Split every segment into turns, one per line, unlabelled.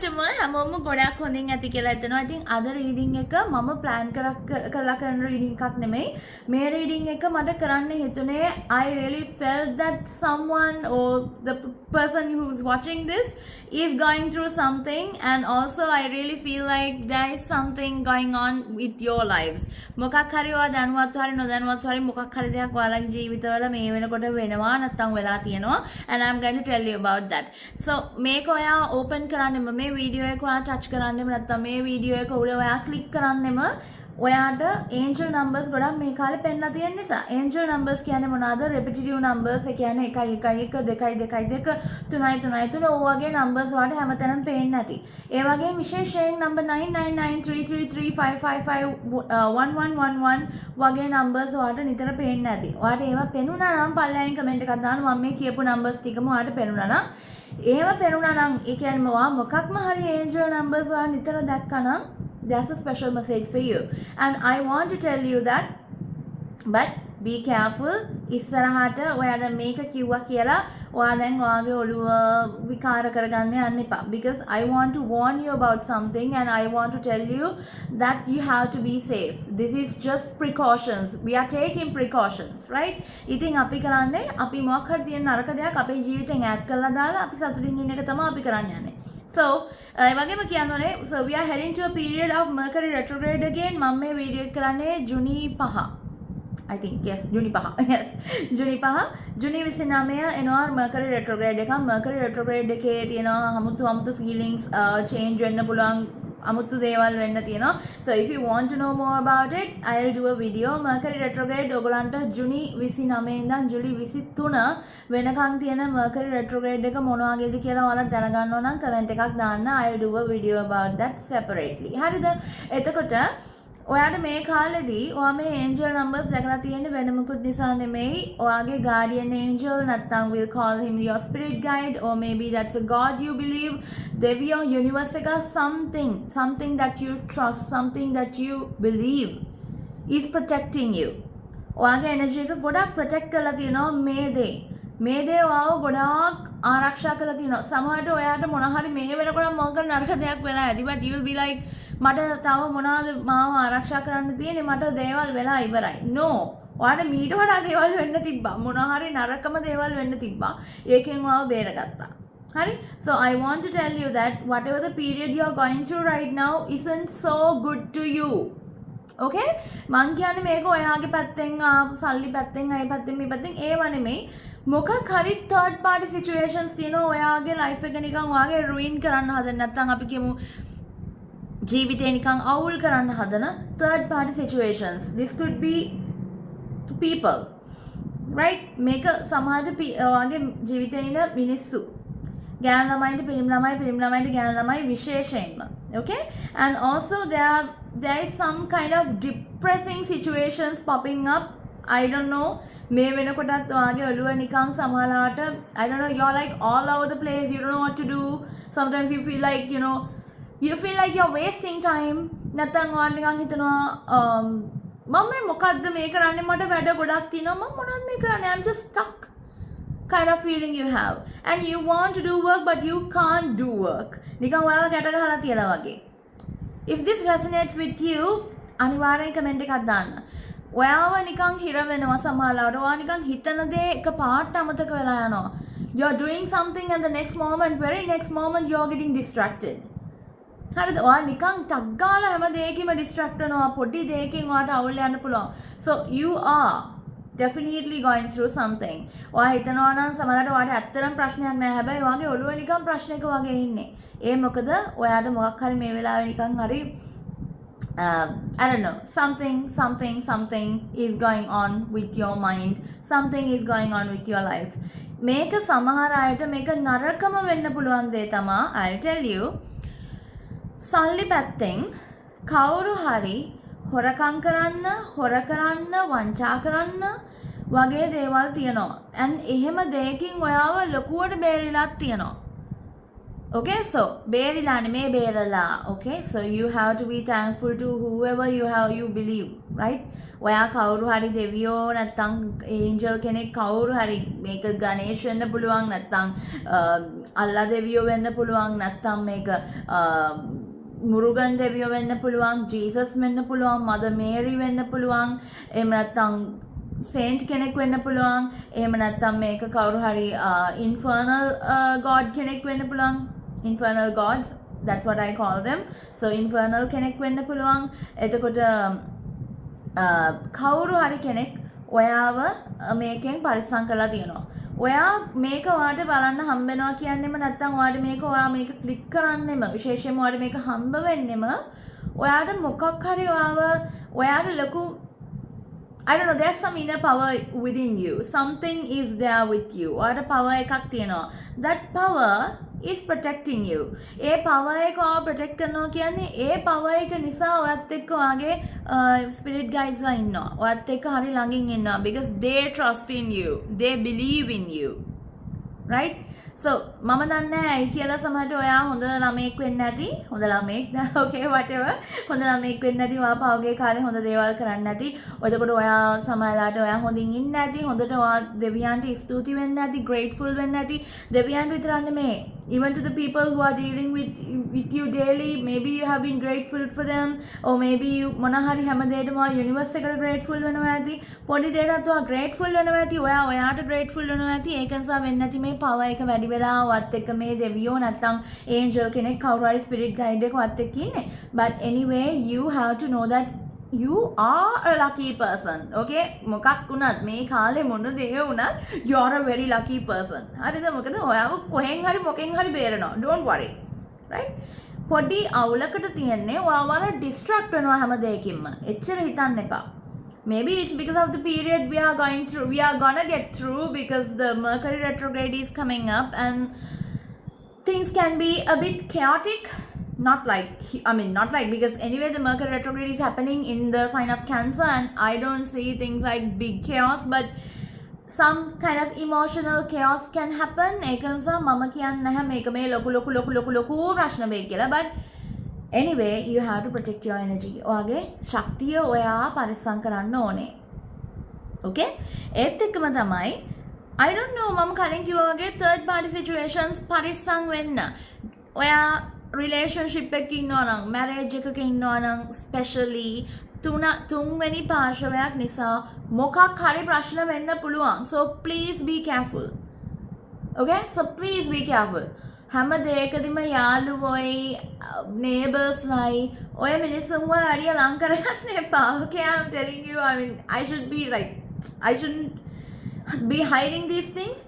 හැමෝටම හැමෝම ගොඩක් හොඳින් ඇති කියලා හිතනවා. ඉතින් අද රීඩින් එක මම ප්ලෑන් කරලා කරන රීඩින් එකක් නෙමෙයි. මේ රීඩින් එක මට කරන්න හිතුනේ I really felt that someone or the person who is watching this is going through something, and also I really feel like there is something going on with your lives. මොකක් හරි ඔයා දැනුවත් හරි නොදැනුවත් හරි මොකක් හරි දෙයක් ඔයාලගේ ජීවිතවල මේ වෙනකොට වෙනවා නැත්තම් වෙලා තියෙනවා, and I'm going to tell you about that. So මේක ඔයා ඕපන් කරන්නෙම මේ වීඩියෝ එක ඔයා ටච් කරන්නෙම නැත්තම් මේ වීඩියෝ එක උඩ ඔයා ක්ලික් කරන්නෙම ඔයාට ඒන්ජල් නම්බර්ස් ගොඩක් මේ කාලේ පෙන්නලා තියෙන නිසා. ඒන්ජල් නම්බර්ස් කියන්නේ මොනවාද? repetitive numbers. ඒ කියන්නේ 1 1 1 2 2 2 3 3 3 ඔය වගේ නම්බර්ස් වලට හැමතැනම පේන්නේ නැති. ඒ වගේම විශේෂයෙන් නම්බර් 999333551111 වගේ නම්බර්ස් වලට නිතර පේන්නේ නැති. ඔයාට ඒවා පෙනුණා නම් පල්ලෙන් කමෙන්ට් එකක් දාන්න. මම මේ කියපු නම්බර්ස් ටිකම ඔයාට පෙනුණා නම් ඒව පෙනුණා නම් ඒ කියන්නේ ඔයා මොකක්ම හරි ඒන්ජල් නම්බර්ස් වල නිතර දැක්කා නම් there's a special message for you, and I want to tell you that, but be careful. ඉස්සරහට ඔයා දැන් මේක කිව්වා කියලා ඔයා දැන් ඔයාගේ ඔළුව විකාර කරගන්න යන්න එපා, because I want to warn you about something, and I want to tell you that you have to be safe. This is just precautions. We are taking precautions, right? ඉතින් අපි කරන්නේ අපි මොකක් හරි තියෙන නරක දෙයක් අපේ ජීවිතෙන් ඈඩ් කරලා දාලා අපි සතුටින් ඉන්න එක තමයි අපි කරන්න යන්නේ. So, so we are heading to a period of Mercury retrograde again. මම මේ වීඩියෝ එක කරන්නේ ජුනි 5. I think yes, June 5. Yes. ජුනි 5. ජුනි 29 එනවා Mercury retrograde එක. Mercury retrograde එකේ තියෙනවා අමුතු feelings change වෙන්න පුළුවන්. අමුතු දේවල් වෙන්න තියෙනවා. So if you want to know more about it, I'll do a video. Mercury retrograde ඔයගලන්ට ජුනි 29 ඉඳන් ජූලි 23 වෙනකන් තියෙන Mercury retrograde එක මොන වගේද කියලා ඔයාලට දැනගන්න ඕන නම් comment එකක් දාන්න. I'll do a video about that separately. හරිද? එතකොට ඔයාට මේ කාලෙදී ඔයා මේ angel numbers දැකලා තියෙන්නේ වෙන මොකුත් නිසා නෙමෙයි. ඔයාගේ guardian angel නැත්නම් we'll call him your spirit guide, or maybe that's a god you believe. දෙවියෝ universe එක something that you trust, something that you believe is protecting you. ඔයාගේ energy එක ගොඩක් protect කරලා තියෙනවා මේ දේ ඔයාව ගොඩාක් ආරක්ෂා කරලා තියෙනවා. සමහරට ඔයාට මොන හරි මේ වෙනකොට මොකක් නරක දෙයක් වෙලා ඇති, but you will be like මට තව මොනවද මාව ආරක්ෂා කරන්න තියෙන්නේ, මට දේවල් වෙලා ඉවරයි. No, ඔයාට මීට වඩා දේවල් වෙන්න තිබ්බා. මොන හරි නරකම දේවල් වෙන්න තිබ්බා. ඒකෙන් ඔයාව බේරගත්තා. Hari? So I want to tell you that whatever the period you are going through right now isn't so good to you. Okay? මං කියන්නේ මේක ඔයාගේ පැත්තෙන් ආපු සල්ලි පැත්තෙන් අය පැත්තෙන් මේ පැත්තෙන් ඒව නෙමෙයි. මොකක් හරි third party situations තියෙනවා ඔයාගේ life එක නිකන් ඔයාගේ ruin කරන්න හදන, නැත්නම් අපි කියමු ජීවිතේ නිකන් අවුල් කරන්න හදන third party situations. This could be people. Right? මේක සමහරට ඔයාගේ ජීවිතේ ඉන්න මිනිස්සු. ගෑනු ළමයින්ට පිරිමි ළමයින්ට ගෑනු ළමයි විශේෂයෙන්ම. Okay? And also there is some kind of depressing situations popping up. I don't know. මේ වෙනකොටත් ඔයාගේ ඔළුව නිකන් සමහරලාට I don't know, you're like all over the place. You don't know what to do. Sometimes you feel like you're wasting time. නැත්නම් ඔයාලා නිකන් හිතනවා මම මේ මොකද්ද මේ කරන්නේ, මට වැඩ ගොඩක් තියෙනවා, මම මොනවද මේ කරන්නේ, I'm just stuck kind of feeling you have, and you want to do work but you can't do work. නිකන් ඔයාලා ගැට ගහලා තියලා වගේ. If this resonates with you, අනිවාර්යෙන් කමෙන්ට් එකක් දාන්න. ඔයාව නිකන් හිර වෙනවා සමහරවිට. ඔයා නිකන් හිතන දේ එකපාරට අමතක වෙලා යනවා. You're doing something and the next moment, very next moment you're getting distracted. හරිද? ඔයා නිකන් ටක් ගාලා හැම දෙයකින්ම distract වෙනවා. පොඩි දෙයකින් ඔයාට අවුල් යන්න පුළුවන්. So you are definitely going through something. ඔයා හිතනවා නම් සමහරවිට ඔයාට ඇත්තටම ප්‍රශ්නයක් නෑ. හැබැයි ඔයාගේ ඔළුව නිකන් ප්‍රශ්නයක වගේ ඉන්නේ. ඒ මොකද ඔයාට මොකක් හරි මේ වෙලාවේ නිකන් හරි I don't know, something is going on with your mind. Something is going on with your life. මේක සමහර අයට මේක නරකම වෙන්න පුළුවන් දේ තමයි. I'll tell you. සල්ලි පැත්තෙන් කවුරු හරි හොරකම් කරන්න, වංචා කරන්න වගේ දේවල් තියෙනවා. and එහෙම දෙයකින් ඔයාව ලොකුවට බේරිලාත් තියෙනවා. Okay, so බේරිලා නෙමේ බේරලා. Okay, so you have to be thankful to whoever you believe. right? ඔයා කවුරු හරි දෙවියෝ නැත්තම් ඒන්ජල් කෙනෙක් කවුරු හරි මේක ගණේෂ් වෙන්න පුළුවන් නැත්තම් අල්ලා දෙවියෝ වෙන්න පුළුවන් නැත්තම් මේක මුරුගන් දෙවියෝ වෙන්න පුළුවන් ජීසස් වෙන්න පුළුවන් මදර් මේරි වෙන්න පුළුවන් එහෙම නැත්තම් සේන්ට් කෙනෙක් වෙන්න පුළුවන් එහෙම නැත්තම් මේක කවුරු හරි ඉන්ෆර්නල් ගොඩ් කෙනෙක් වෙන්න පුළුවන් infernal gods, that's what I call them. So infernal කෙනෙක් වෙන්න පුළුවන් එතකොට කවුරු හරි කෙනෙක් ඔයාව මේකෙන් පරිස්සම් කරලා තියෙනවා. ඔයා මේක ඔයාට බලන්න හම්බ වෙනවා කියන්නේම නැත්නම් ඔයා මේක ක්ලික් කරන්නෙම විශේෂයෙන්ම ඔයාට මේක හම්බ වෙන්නෙම ඔයාට මොකක් හරි ඔයාට ලොකු I don't know, there's some inner power within you. Something is there with you. ඔයාට power එකක් තියෙනවා. That power is protecting you. A power එක ඔයාව protect කරනවා කියන්නේ ඒ power එක නිසා ඔයත් එක්ක ඔයාගේ spirit guides ලා ඉන්නවා. ඔයත් එක්ක හරි ළඟින් ඉන්නවා because they trust in you. They believe in you. Right? So මම දන්නේ ඇයි කියලා සමහරට ඔයා හොඳ ළමෙක් වෙන්න ඇති. හොඳ ළමෙක් නෑ okay whatever. හොඳ ළමෙක් වෙන්න ඇති. ඔයා පහුගිය කාලේ හොඳ දේවල් කරන්න ඇති. එතකොට ඔයා සමහරලාට ඔයා හොඳින් ඉන්න ඇති. හොඳට ඔයා දෙවියන්ට ස්තුති වෙන්න ඇති. grateful වෙන්න ඇති. දෙවියන්ට විතරක් නෙමෙයි. Even to the people who are dealing with you daily, maybe you have been grateful for them, or maybe you මොන හරි හැම දෙයකටම universe එකට grateful වෙනවා ඇති. පොඩි දෙයකට ඔයා grateful වෙනවා ඇති. ඔයාට grateful වෙනවා ඇති. ඒක නිසා වෙන්න ඇති මේ power එක වැඩි වෙලා වත් එක්ක මේ දෙවියෝ නැත්තම් angel කෙනෙක් කවුරු හරි spirit guide එක වත් එක්ක ඉන්නේ. But anyway, you have to know that you are a lucky person. Okay? මොකක් වුණත් මේ කාලේ මොන දේ වුණත් you are a very lucky person. හරිද? මොකද ඔයාව කොහෙන් හරි මොකෙන් හරි බේරනවා. Don't worry. Right? පොඩි අවුලකට තියන්නේ ඔයාව distract වෙනවා හැම දෙයකින්ම. එච්චර හිතන්න එපා. Maybe it's because of the period we are gonna get through because the Mercury retrograde is coming up and things can be a bit chaotic. Not like because anyway the Mercury retrograde is happening in the sign of Cancer and I don't see things like big chaos but some kind of emotional chaos can happen. ඒක නිසා මම කියන්නේ නැහැ මේක මේ ලොකු ප්‍රශ්න වෙයි කියලා but anyway you have to protect your energy. ඔයාගේ ශක්තිය ඔයා පරිස්සම් කරන්න ඕනේ. okay ඒත් එක්කම තමයි I don't know මම කලින් කිව්වා වගේ third party situations පරිස්සම් වෙන්න. ඔයා relationship එකක ඉන්නවා නම් marriage එකක ඉන්නවා නම් especially තුන්වෙනි පාර්ශවයක් නිසා මොකක් හරි ප්‍රශ්න වෙන්න පුළුවන්. So please be careful. Okay? So please be careful. හැම දෙයකදීම යාළුවෝයි neighbors ලයි ඔය මිනිස්සුන්ව වැඩි ලං කරගන්න එපා. Okay? I'm telling you, I mean I shouldn't be hiding these things.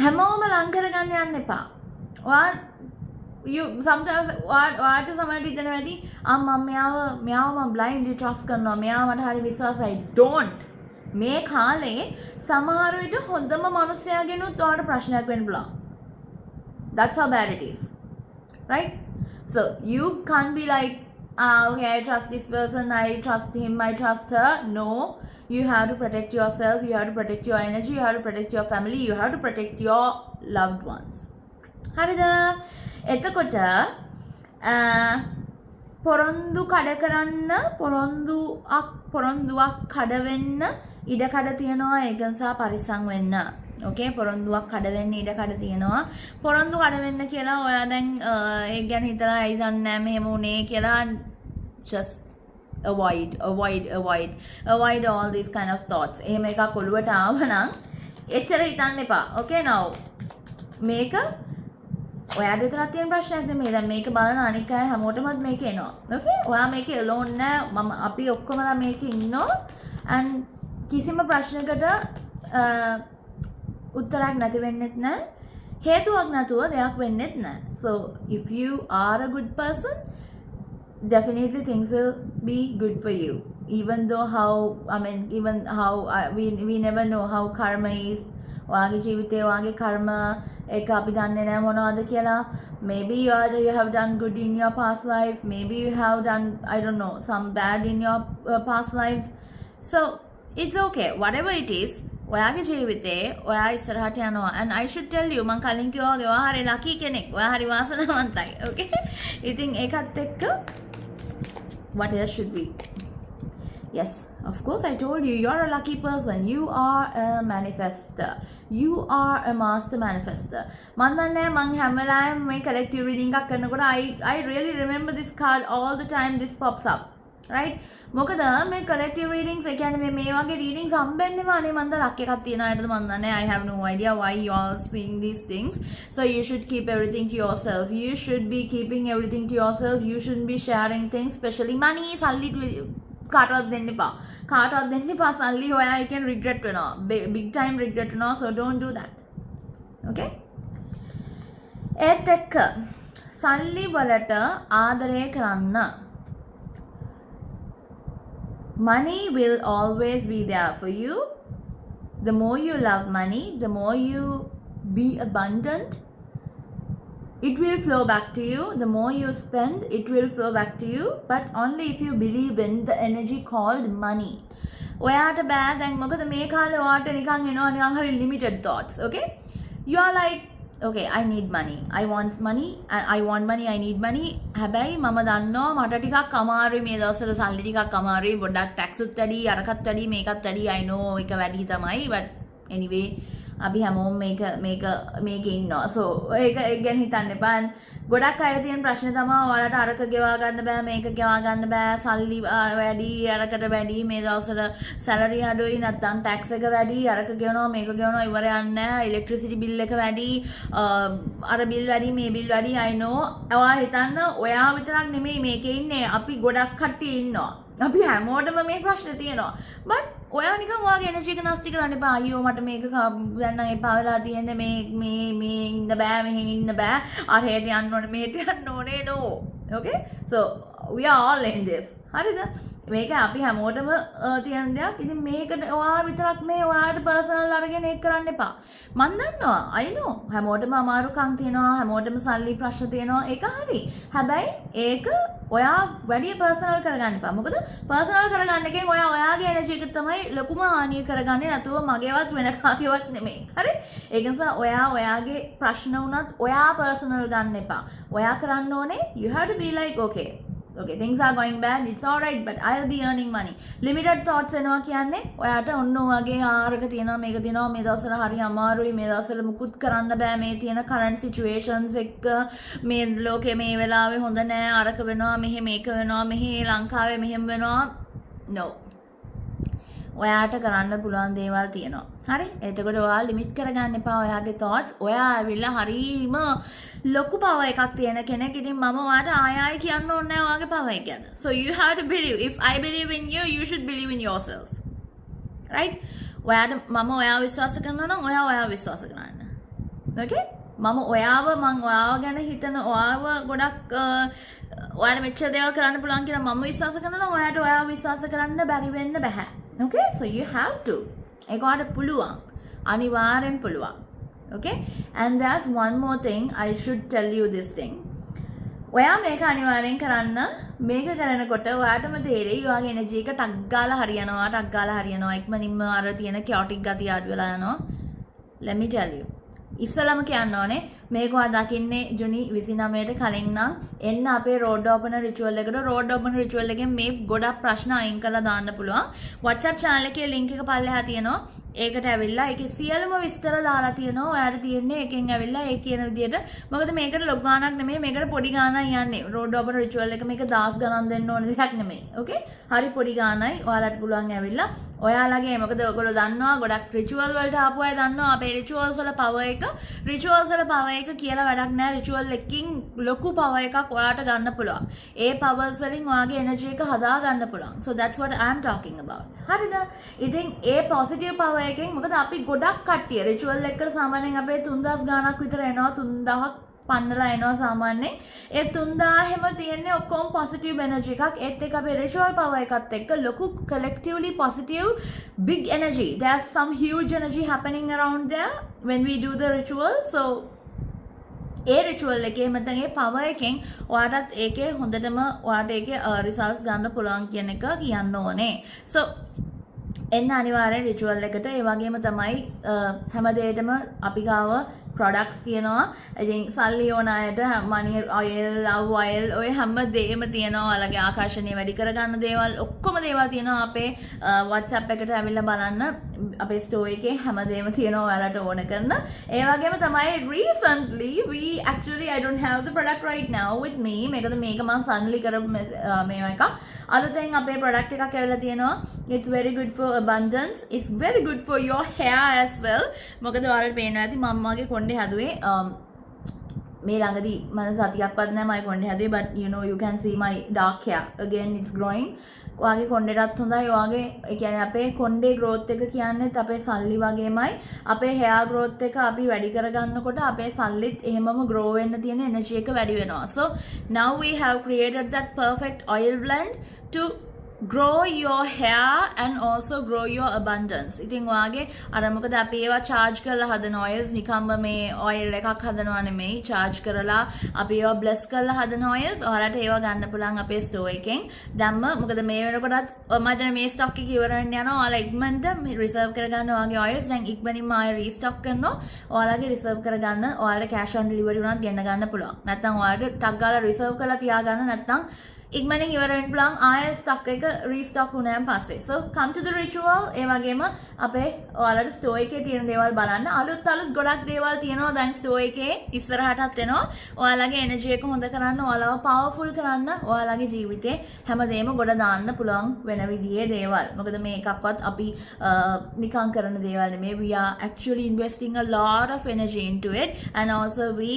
හැමෝම ලං කරගන්න යන්න එපා. you sometimes what is somebody හිතනවා ඇති මෙයාව මම blindly trust කරනවා මෙයාව මට හරි විශ්වාසයි. Don't. මේ කාලේ සමහර විට හොඳම මිනිස්සයාගෙනුත් ඔයාලට ප්‍රශ්නයක් වෙන්න පුළුවන්. That's how bad it is. Right? So you can't be like okay I trust this person, I trust him, I trust her. No. You have to protect yourself, you have to protect your energy, you have to protect your family, you have to protect your loved ones. හරිද? එතකොට පොරොන්දු කඩ කරන්න පොරොන්දුවක් කඩ වෙන්න ඉඩ කඩ තියනවා. ඒක නිසා පරිස්සම් වෙන්න. okay පොරොන්දුවක් කඩ වෙන්න ඉඩ කඩ තියනවා. පොරොන්දු කඩ වෙන්න කියලා ඔයා දැන් ඒක ගැන හිතලා ඇයි දන්නේ නැහැ මෙහෙම උනේ කියලා just avoid all these kind of thoughts. එහෙම එකක් ඔළුවට ආවනම් එච්චර හිතන්න එපා. okay now මේක ඔයාට විතරක් තියෙන ප්‍රශ්නයක් නෙමෙයි. දැන් මේක බලන අනික් අය හැමෝටමත් මේක එනවා. okay ඔයා මේකේ alone නෑ. අපි ඔක්කොමලා මේකේ ඉන්නවා and කිසිම ප්‍රශ්නයකට උත්තරයක් නැති වෙන්නෙත් නෑ. හේතුවක් නැතුව දෙයක් වෙන්නෙත් නෑ. so if you are a good person definitely things will be good for you. Even though we never know how karma is. ඔයාගේ ජීවිතේ ඔයාගේ කර්ම එක අපි දන්නේ නැහැ මොනවද කියලා. Maybe you have done good in your past life, maybe you have done I don't know some bad in your past lives. So it's okay whatever it is. ඔයාගේ ජීවිතේ ඔයා ඉස්සරහට යනවා and I should tell you මං කලින් කිව්වා වගේ ඔයා හරි lucky කෙනෙක්. ඔයා හරි වාසනාවන්තයි. okay ඉතින් ඒකත් එක්ක what else should we Yes, of course, I told you, you're a lucky person. You are a manifester. You are a master manifester. Mandane mang hamalayam my collective reading එකක් කරනකොට I really remember this card all the time this pops up. Right? මොකද මේ collective readings ඒ කියන්නේ මේ වගේ readings හම්බෙන්නේම අනේ මන්ද ලක් එකක් තියන අයටද මන් දන්නේ I have no idea why you all seeing these things. So you should keep everything to yourself. You should be keeping everything to yourself. You shouldn't be sharing things, especially money, සල්ලි කාටවත් දෙන්න එපා. කාටවත් දෙන්න එපා සල්ලි හොයා you can regret වෙනවා. Big time regret වෙනවා. So don't do that. Okay? ඒත් එක්ක සල්ලි වලට ආදරය කරන්න. Money will always be there for you. The more you love money, the more you be abundant, it will flow back to you. The more you spend, it will flow back to you. But only if you believe in the energy called money. ඔයාට බෑ දැන් මොකද මේ කාලේ ඔයාට නිකන් එනවා නිකන් හරි limited thoughts. Okay? You are like, okay, I need money. I want money. I want money. I need money. හැබැයි මම දන්නවා මට ටිකක් අමාරුයි මේ දවස්වල සල්ලි ටිකක් අමාරුයි. පොඩ්ඩක් ටැක්ස් උත් වැඩි, අරකට වැඩි, මේකත් වැඩි. I know එක වැඩි තමයි. But anyway, අපි හැමෝම මේක ඉන්නවා. So ඒක ගැන හිතන්න එපා. ගොඩක් අය තියෙන ප්‍රශ්නේ තමයි ඔයාලට අරක ගෙවා ගන්න බෑ, මේක ගෙවා ගන්න බෑ, සල්ලි වැඩි, අරකට වැඩි, මේ දවස්වල සැලරි අඩුයි, නැත්නම් ටැක්ස් එක වැඩි, අරක ගෙවනවා, මේක ගෙවනවා, ඉවර යන්නේ නැහැ, ඉලෙක්ට්‍රිසිටි බිල් එක වැඩි, අර බිල් වැඩි, මේ බිල් වැඩි. I know. ඔයා හිතන්න ඔයා විතරක් නෙමෙයි මේකේ ඉන්නේ. අපි ගොඩක් කට්ටිය ඉන්නවා. අපි හැමෝටම මේ ප්‍රශ්නේ තියෙනවා. But ඔයා නිකන් ඔයාගේ එනර්ජි එක නැස්ති කරන්න එපා. අයියෝ මට මේක දැන් නම් එපා වෙලා තියෙන්නේ මේ ඉන්න බෑ, මෙහෙ ඉන්න බෑ. අරහෙට යන්න ඕනේ, මෙහෙට යන්න ඕනේ. No. Okay? So we are all in this. හරිද? මේක අපි හැමෝටම තියෙන දෙයක්. ඉතින් මේකට ඔයා විතරක් මේ ඔයාට පර්සනල් අරගෙන ඒක කරන්න එපා. මන් දන්නවා. I know. හැමෝටම අමාරුකම් තියෙනවා, හැමෝටම සල්ලි ප්‍රශ්න තියෙනවා. ඒක හරි. හැබැයි ඒක ඔයා වැඩි පර්සනල් කරගන්න එපා. මොකද පර්සනල් කරගන්න එකෙන් ඔයා ඔයාගේ එනර්ජි එකට තමයි ලොකුම හානිය කරගන්නේ. නැතුව මගේවත් වෙන කාගේවත් නෙමෙයි. හරි? ඒක නිසා ඔයා ඔයාගේ ප්‍රශ්න වුණත් ඔයා පර්සනල් ගන්න එපා. ඔයා කරන්න ඕනේ you have to be like okay, things are going bad, it's alright, but I'll be earning money. Limited thoughts එනවා කියන්නේ ඔයාට ඔන්න ඔයගේ ආරක තියෙනවා, මේක තියෙනවා, මේ දවස්වල හරි අමාරුයි, මේ දවස්වල මුකුත් කරන්න බෑ, මේ තියෙන current situations එක්ක මේ ලෝකේ මේ වෙලාවේ හොඳ නෑ, අරක වෙනවා, මෙහෙ මේක වෙනවා, මෙහෙ ලංකාවේ මෙහෙම වෙනවා. No. ඔයාට කරන්න පුළුවන් දේවල් තියෙනවා. හරි? එතකොට ඔයා ලිමිට් කරගන්න එපා ඔයාගේ thoughts. ඔයා ඇවිල්ලා හරීම ලොකු power එකක් තියෙන කෙනෙක්. ඉතින් මම ඔයාට ආයෙ කියන්න ඕනේ නැහැ ඔයාගේ power එක ගැන. So you have to believe. If I believe in you, you should believe in yourself. Right? ඔයාට මම ඔයාව විශ්වාස කරනවා නම් ඔයාව විශ්වාස කරන්න. Okay? මම ඔයාව ගැන හිතන ඔයාව ගොඩක් ඔයාට මෙච්චර දේවල් කරන්න පුළුවන් කියලා මම විශ්වාස කරනවා නම් ඔයාට ඔයාව විශ්වාස කරන්න බැරි වෙන්න බෑ. Okay, so you have to. I got a පුළුවන්. අනිවාර්යෙන් පුළුවන්. Okay, and there's one more thing. I should tell you this thing. ඔයා මේක අනිවාර්යෙන් කරන්න. මේක කරනකොට ඔයාටම තේරෙයි ඔයාගේ එනර්ජි එක ටක් ගාලා හරියනවා. ඉක්මනින්ම අර තියෙන chaotic ගතිය අඩු වෙලා යනවා. Let me tell you. ඉස්සලම කියන්න ඕනේ මේක ඔයා දකින්නේ ජුනි 29ට කලින් නම් එන්න අපේ road opener ritual එකට. road opener ritual එකෙන් මේ ගොඩක් ප්‍රශ්න අයින් කරලා දාන්න පුළුවන්. WhatsApp channel එකේ link එක පල්ලෙහා තියෙනවා. ඒකට ඇවිල්ලා ඒකේ සියලුම විස්තර දාලා තියෙනවා. ඔයාට තියෙන්නේ එකෙන් ඇවිල්ලා ඒ කියන විදිහට. මොකද මේකට ලොකු ගාණක් නෙමෙයි, මේකට පොඩි ගාණක් යන්නේ. road opener ritual එක මේක 10 ගණන් දෙන්න ඕන දෙයක් නෙමෙයි. Okay? හරි පොඩි ගාණයි. ඔයාලට පුළුවන් ඇවිල්ලා ඔයාලගේ මොකද ඔයගොල්ලෝ දන්නවා ගොඩක් රිචුවල් වලට ආපු අය දන්නවා අපේ රිචුවල්ස් වල පවර් එක කියලා වැඩක් නැහැ. රිචුවල් එකකින් ලොකු පවර් එකක් ඔයාට ගන්න පුළුවන්. ඒ පවර්ස් වලින් ඔයාගේ එනර්ජි එක හදා ගන්න පුළුවන්. So that's what I am talking about. හරිද? ඉතින් ඒ පොසිටිව් පවර් එකෙන් මොකද අපි ගොඩක් කට්ටිය රිචුවල් එකට සාමාන්‍යයෙන් අපේ 3000 ගාණක් විතර එනවා. 3000ක් පන්නලා එනවා සාමාන්‍යයෙන්. ඒ 3000ෙම තියෙන්නේ ඔක්කොම positive energy එකක්. ඒත් එක්ක අපේ ritual power එකත් එක්ක ලොකු collectively positive big energy. There's some huge energy happening around there when we do the ritual. So A ritual එකේ මතන් ඒ power එකෙන් ඔයාටත් ඒකේ හොඳටම ඔයාට ඒකේ results ගන්න පුළුවන් කියන එක කියන්න ඕනේ. So එන්න අනිවාර්යෙන් ritual එකට. ඒ වගේම තමයි හැම දෙයකටම අපි ගාව products තියෙනවා. ඉතින් සල්ලි ඕන අයට money oil, love oil ඔය හැම දෙයක්ම තියෙනවා. ඔයාලගේ ආකර්ෂණය වැඩි කරගන්න දේවල් ඔක්කොම දේවල් තියෙනවා අපේ WhatsApp එකට ඇවිල්ලා බලන්න. අපේ store එකේ හැම දෙයක්ම තියෙනවා ඔයාලට ඕන කරන. ඒ වගේම තමයි recently I don't have the product right now with me. මේක මම suddenly කරපු මේවා එකක්. අලුතෙන් අපේ product එකක් ඇවිල්ලා තියෙනවා. It's very good for abundance. It's very good for your hair as well. මොකද ඔයාලට පේනවා ඇති මම මගේ කොණ්ඩේ හැදුවේ මේ ළඟදී මම සතියක්වත් නැහැ මගේ කොණ්ඩේ හැදුවේ, but you can see my dark hair again, it's growing. ඔයාගේ කොණ්ඩේටත් හොඳයි. ඔයාගේ ඒ කියන්නේ අපේ කොණ්ඩේ growth එක කියන්නේත් අපේ සල්ලි වගේමයි. අපේ hair growth එක අපි වැඩි කරගන්නකොට අපේ සල්ලිත් එහෙමම grow වෙන්න තියෙන energy එක වැඩි වෙනවා. So now we have created that perfect oil blend to grow your hair and also grow your abundance. ඉතින් ඔයාගේ අර මොකද අපි ඒවා charge කරලා හදන oils නිකම්ම මේ oil එකක් හදනවා නෙමෙයි, charge කරලා අපි ඒවා bless කරලා හදන oils. ඔයාලට ඒවා ගන්න පුළුවන් අපේ store එකෙන්. දැම්ම මොකද මේ වෙනකොටත් මම හිතන්නේ මේ stock එක ඉවර වෙන්න යනවා. ඔයාලා ඉක්මනට reserve කරගන්න ඔයාගේ oils. දැන් ඉක්මනින්ම ආයෙ restock කරනවා. ඔයාලගේ reserve කරගන්න ඔයාලට cash on delivery උනත් ගෙන්න ගන්න පුළුවන්. නැත්නම් ඔයාලට ටක් ගාලා reserve කරලා තියාගන්න. නැත්නම් ඉක්මනින් ඉවර වෙන්න පුළුවන් ආයෙ ස්ටොක් එක රීස්ටොක් වුණාන් පස්සේ. So come to the ritual. ඒ වගේම අපේ ඔයාලට ස්ටෝර් එකේ තියෙන දේවල් බලන්න. අලුත් ගොඩක් දේවල් තියෙනවා දැන් ස්ටෝර් එකේ ඉස්සරහටත් එනවා. ඔයාලගේ එනර්ජි එක හොඳ කරන්න, ඔයාලව පවර්ෆුල් කරන්න, ඔයාලගේ ජීවිතේ හැමදේම ගොඩ දාන්න පුළුවන් වෙන විදිහේ දේවල්. මොකද මේ එකක්වත් අපි නිකන් කරන දේවල් නෙමෙයි. We are actually investing a lot of energy into it, and also we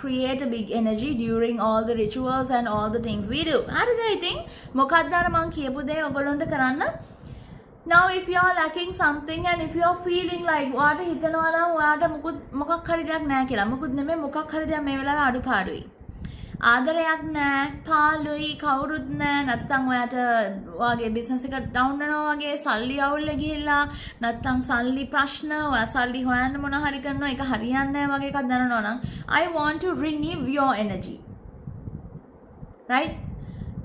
create a big energy during all the rituals and all the things we do. හරිද? ඉතින් මොකක්ද අර මං කියපු දේ ඔයගොල්ලන්ට කරන්න. Now if you are lacking something and if you are feeling like ඔයාට හිතනවා නම් ඔයාට මොකක් හරි දෙයක් නැහැ කියලා. මොකුත් නෙමෙයි, මොකක් හරි දෙයක් මේ වෙලාවේ අඩුපාඩුයි. ආදරයක් නැහැ, පාළුයි, කවුරුත් නැහැ. නැත්තම් ඔයාට ඔයාගේ බිස්නස් එක ඩවුන් වෙනවා වගේ, සල්ලි අවුල්ල ගිහිල්ලා, නැත්තම් සල්ලි ප්‍රශ්න, ඔයා සල්ලි හොයන්න මොන හරි කරනවා ඒක හරියන්නේ නැහැ වගේ එකක් දැනනවා නම් I want to renew your energy. Right?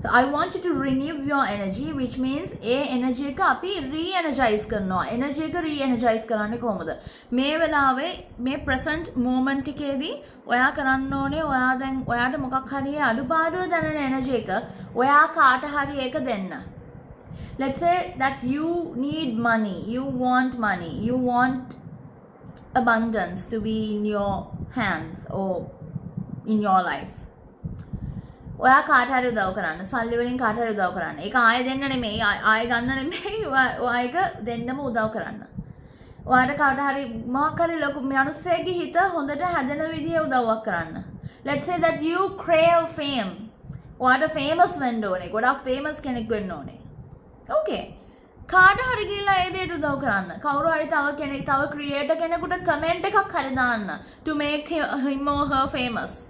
So I want you to renew your energy, which means energy එක අපි re-energize කරනවා. energy එක re-energize කරන්නේ කොහොමද? මේ වෙලාවේ මේ present moment එකේදී ඔයා කරන්න ඕනේ ඔයාට මොකක් හරි අඩුපාඩුව දැනෙන energy එක ඔයා කාට හරි ඒක දෙන්න. Let's say that you need money, you want abundance to be in your hands or in your life. ඔයා කාට හරි උදව් කරන්න, සල්ලි වලින් කාට හරි උදව් කරන්න. ඒක ආයෙ දෙන්න නෙමෙයි, ආයෙ ගන්න නෙමෙයි, ඔයා ඒක දෙන්නම උදව් කරන්න. ඔයාට කාට හරි මොකක් හරි ලොකු මිනිස්සෙක්ගේ හිත හොඳට හැදෙන විදිහේ උදව්වක් කරන්න. Let's say that you crave fame. ඔයාට famous වෙන්න ඕනේ, ගොඩක් famous කෙනෙක් වෙන්න ඕනේ. Okay. කාට හරි ගිහලා ඒ දෙයට උදව් කරන්න. කවුරු හරි තව ක්‍රියේටර් කෙනෙකුට කමෙන්ට් එකක් හරි දාන්න to make him or her famous.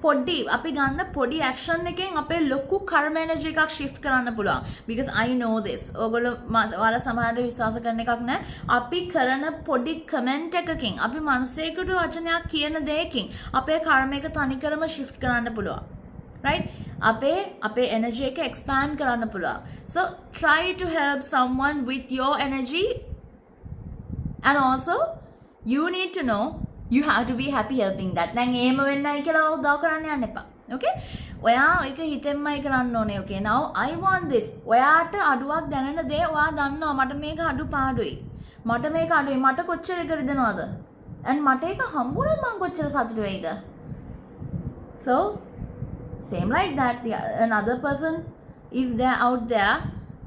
පොඩි අපි ගන්න පොඩි ඇක්ෂන් එකෙන් අපේ ලොකු කර්ම එනර්ජි එකක් shift කරන්න පුළුවන්. Because I know this. ඔයාලා සමහරවිට විශ්වාස කරන එකක් නෑ. අපි කරන පොඩි කමෙන්ට් එකකින්, අපි මිනිසෙකුට වචනයක් කියන දෙයකින් අපේ කර්ම එක තනිකරම shift කරන්න පුළුවන්. Right? අපේ energy එක expand කරන්න පුළුවන්. So try to help someone with your energy, and also you need to know you have to be happy helping that. දැන් එහෙම වෙන්නයි කියලා උදව් කරන්න යන්න එපා. Okay? ඔයා ඒක හිතෙන්මයි කරන්න ඕනේ. Okay? Now I want this. ඔයාට අඩුවක් දැනෙන දේ ඔයා දන්නවා මට මේක අඩුපාඩුයි. මට මේක අඩුයි. මට කොච්චර කර දෙනවද? and මට ඒක හම්බුනොත් මම කොච්චර සතුටු වෙයිද? So same like that, another person is there out there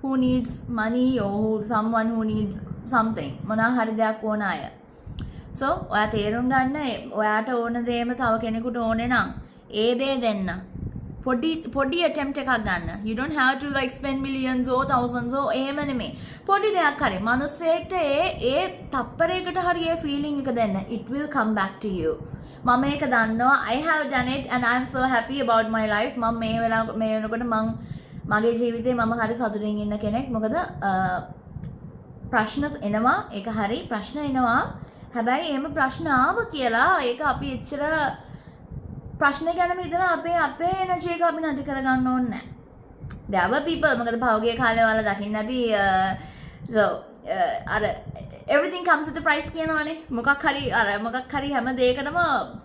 who needs money or someone who needs something. මොනවා හරි දෙයක් ඕන අය. So ඔයා තේරුම් ගන්න ඔයාට ඕන දේම තව කෙනෙකුට ඕනේ නම් ඒ දේ දෙන්න. පොඩි attempt එකක් ගන්න. You don't have to like spend millions or thousands or එහෙම නෙමෙයි. පොඩි දෙයක් හරි මනුස්සයෙක්ට ඒ තප්පරයකට හරි ඒ feeling එක දෙන්න. It will come back to you. මම ඒක දන්නවා. I have done it and I am so happy about my life. මම මේ වෙනකොට මගේ ජීවිතේ මම හරි සතුටින් ඉන්න කෙනෙක්. මොකද ප්‍රශ්න එනවා. ඒක හරි ප්‍රශ්න එනවා. හැබැයි එහෙම ප්‍රශ්න ආව කියලා ඒක අපි එච්චර ප්‍රශ්න ගැන හිතලා අපේ එනර්ජි එක අපි නැති කරගන්න ඕනේ නැහැ. There were people මොකද පහුගිය කාලේ වල දකින්න ඇති අර everything comes with a price කියනවනේ. මොකක් හරි හැම දෙයකටම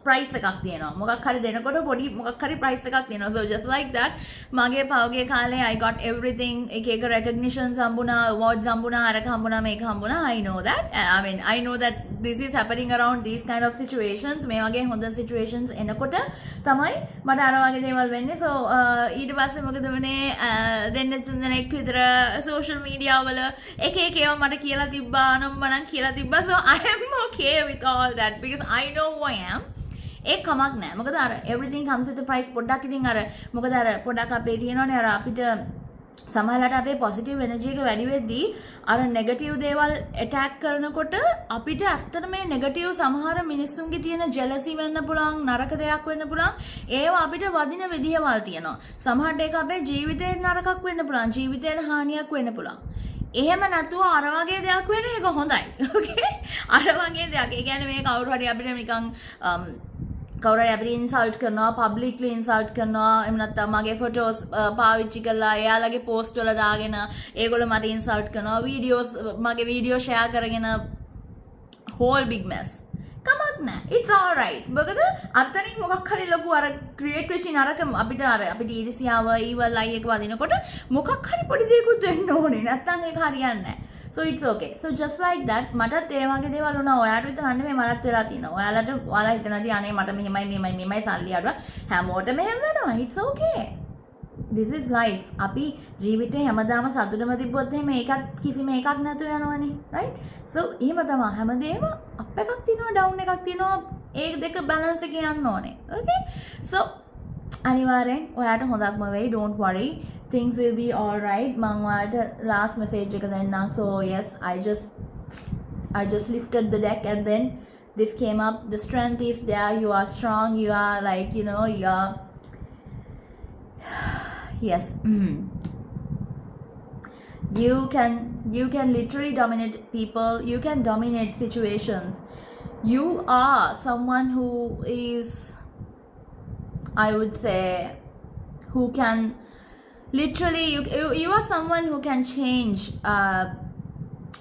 price එකක් තියෙනවා. මොකක් හරි දෙනකොට පොඩි මොකක් හරි price එකක් තියෙනවා. So just like that මගේ පෞගේ කාලේ I got everything එක එක recognitions හම්බුණා, awards හම්බුණා, අරක හම්බුණා, මේක හම්බුණා. I know that. I mean I know that this is happening around these kind of situations. මේ වගේ හොඳ situations එනකොට තමයි මට අර වගේ දේවල් වෙන්නේ. So ඊට පස්සේ මොකද වුනේ දෙන්න තුන් දෙනෙක් විතර social media වල එක එක ඒවා මට කියලා තිබ්බා අනම්මනම් කියලා තිබ්බා. So I am okay with all that because I know who I am. ඒ කමක් නෑ. මොකද අර everything comes with a price. පොඩ්ඩක් ඉතින් අර මොකද අර පොඩ්ඩක් අපේ තියෙනවනේ අර අපිට සමහරවිට අපේ positive energy එක වැඩි වෙද්දී අර negative දේවල් attack කරනකොට අපිට ඇත්තට මේ negative සමහර මිනිස්සුන්ගේ තියෙන jealousy වෙන්න පුළුවන්, නරක දෙයක් වෙන්න පුළුවන්. ඒවා අපිට වදින විදිහවල් තියෙනවා. සමහරට ඒක අපේ ජීවිතේ නරකක් වෙන්න පුළුවන්. ජීවිතේට හානියක් වෙන්න පුළුවන්. එහෙම නැතුව අර වගේ දෙයක් වෙන එක හොඳයි. ඕකේ? අර වගේ දෙයක්. ඒ කියන්නේ මේ කවුරු හරි අපිට නිකන් කවුරු හරි අපිට ඉන්සල්ට් කරනවා, පබ්ලික්ලි ඉන්සල්ට් කරනවා, එහෙම නැත්නම් මගේ ෆොටෝස් පාවිච්චි කරලා එයාලගේ පෝස්ට් වල දාගෙන ඒගොල්ලෝ මට ඉන්සල්ට් කරනවා, වීඩියෝස් මගේ වීඩියෝ ෂෙයා කරගෙන whole big mess. කමක් නෑ. It's all right. මොකද අතනින් මොකක් හරි ලොකු අර ක්‍රියේට් වෙච්ච නරක අපිට ඊර්ෂ්‍යාව ඊවල් අය එක වදිනකොට මොකක් හරි පොඩි දෙයක්වත් වෙන්න ඕනේ. නැත්තම් ඒක හරියන්නේ නෑ. So it's okay. So just like that මටත් ඒ වගේ දේවල් වුණා. ඔයාලට විතර නෙමෙයි මටත් වෙලා තියෙනවා. ඔයාලා හිතනදී අනේ මට මෙහෙමයි සල්ලි අඩුවා. හැමෝටම එහෙම වෙනවා. It's okay. This is life. අපි ජීවිතේ හැමදාම සතුටම තිබ්බොත් එහෙම ඒකත් කිසිම එකක් නැතුව යනවනේ. Right? So එහෙම තමයි හැමදේම අප් එකක් තියෙනවා, ඩවුන් එකක් තියෙනවා. ඒ දෙක balance එකේ යන්න ඕනේ. Okay? So අනිවාර්යෙන් ඔයාට හොඳක්ම වෙයි. Don't worry. Things will be all right. මම ඔයාලට last message එක දෙන්නම්. So yes, I just lifted the deck and then this came up. The strength is there. You are strong. You are like, you know, you are yes. You can literally dominate people. You can dominate situations. You are someone who is, I would say, who can literally you are someone who can change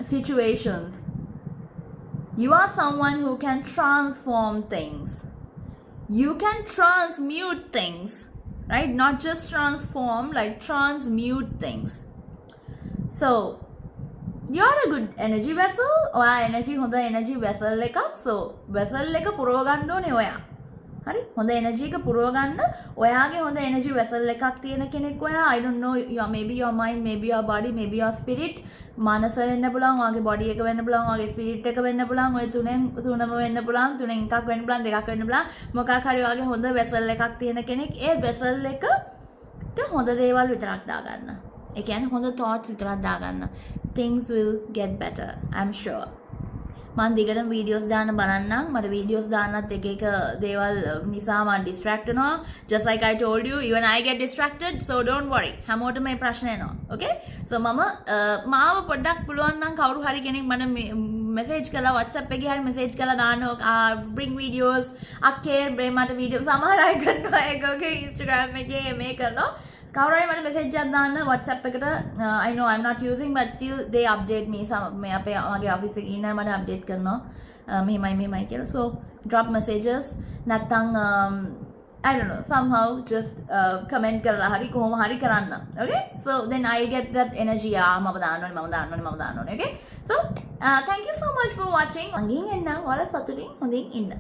situations. You are someone who can transform things. You can transmute things, right? Not just transform, like transmute things. So you are a good energy vessel. ඔයා energy හොඳ energy vessel එකක්. So vessel එක පුරව ගන්න ඕනේ ඔයා. හරි? හොඳ energy එක පුරව ගන්න ඔයාගේ හොඳ energy vessel එකක් තියෙන කෙනෙක් ඔයා. I don't know, maybe your mind, maybe your body, maybe your spirit. මනස වෙන්න පුළුවන්, ඔයාගේ body එක වෙන්න පුළුවන්, ඔයාගේ spirit එක වෙන්න පුළුවන්. ඔය තුනම වෙන්න පුළුවන්, තුනෙන් එකක් වෙන්න පුළුවන්, දෙකක් වෙන්න පුළුවන්. මොකක් හරි ඔයාගේ හොඳ vessel එකක් තියෙන කෙනෙක්. ඒ vessel එකට හොඳ දේවල් විතරක් දාගන්න. ඒ කියන්නේ හොඳ thoughts විතරක් දාගන්න. Things will get better, I'm sure. මම දිගටම වීඩියෝස් දාන්න බලන්නම්. මට වීඩියෝස් දාන්නත් එක දේවල් නිසා මම distract වෙනවා. Just like I told you, even I get distracted, so don't worry. හැමෝටම මේ ප්‍රශ්න එනවා. Okay? So මාව පොඩ්ඩක් පුළුවන් නම් කවුරු හරි කෙනෙක් මට message කළා WhatsApp එකේ හරි message කළා දානවා bring videos අක්කේ මට වීඩියෝ සමහර අය කරනවා ඒක okay Instagram එකේ මේ කරනවා. කවුරු හරි මට message එකක් දාන්න WhatsApp එකට. I know I'm not using but still they update me. මේ අපේ මගේ office එකේ ඉන්න මට update කරනවා මෙහෙමයි කියලා. So drop messages නැත්තම් I don't know, somehow just comment කරලා හරි කොහොම හරි කරන්න. Okay? So then I get that energy. මම දාන්න ඕනේ. Okay? So thank you so much for watching. මගෙන් එන්න ඔයාලා සතුටින් හොඳින් ඉන්න.